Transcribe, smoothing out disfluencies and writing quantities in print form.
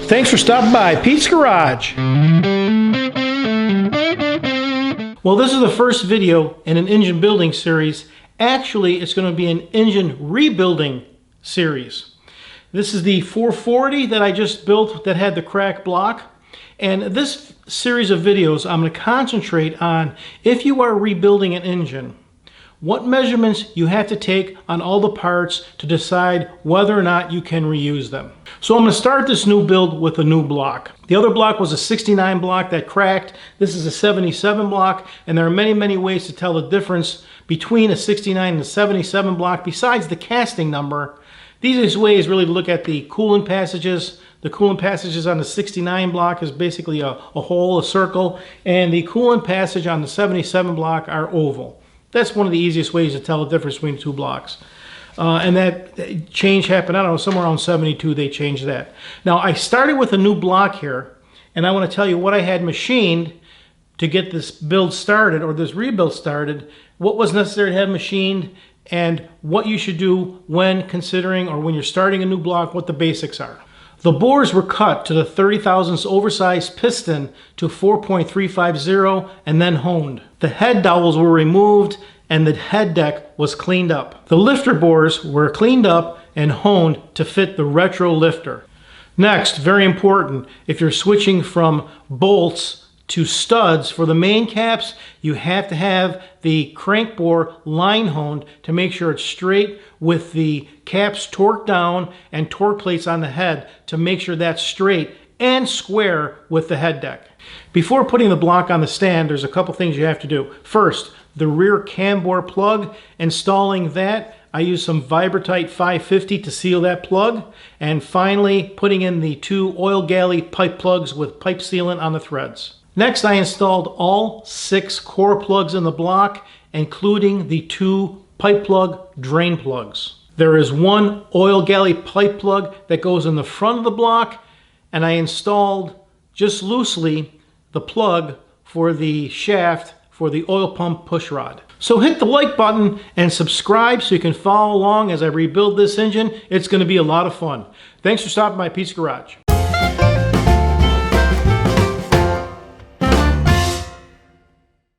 Thanks for stopping by Pete's Garage. Well, this is the first video in an engine building series. Actually, it's going to be an engine rebuilding series. This is the 440 that I just built that had the cracked block. And this series of videos, I'm going to concentrate on if you are rebuilding an engine, what measurements you have to take on all the parts to decide whether or not you can reuse them. So I'm going to start this new build with a new block. The other block was a 69 block that cracked. This is a 77 block, and there are many ways to tell the difference between a 69 and a 77 block besides the casting number. The easiest way is really to look at the coolant passages. The coolant passages on the 69 block is basically a hole, a circle, and the coolant passage on the 77 block are oval. That's one of the easiest ways to tell the difference between the two blocks. And that change happened, I don't know, somewhere around 72 they changed that. Now I started with a new block here, and I want to tell you what I had machined to get this build started, or this rebuild started, what was necessary to have machined, and what you should do when considering, or when you're starting a new block, what the basics are. The bores were cut to the 30 thousandths oversized piston to 4.350 and then honed. The head dowels were removed and the head deck was cleaned up. The lifter bores were cleaned up and honed to fit the retro lifter. Next, very important, if you're switching from bolts to studs for the main caps, you have to have the crank bore line honed to make sure it's straight with the caps torqued down and torque plates on the head to make sure that's straight and square with the head deck. Before putting the block on the stand, there's a couple things you have to do. First, the rear cam bore plug, installing that. I use some Vibratite 550 to seal that plug. And finally, putting in the two oil galley pipe plugs with pipe sealant on the threads. Next, I installed all 6 core plugs in the block, including the 2 pipe plug drain plugs. There is 1 oil galley pipe plug that goes in the front of the block, and I installed, just loosely, the plug for the shaft for the oil pump push rod. So hit the like button and subscribe so you can follow along as I rebuild this engine. It's going to be a lot of fun. Thanks for stopping by Pete's Garage.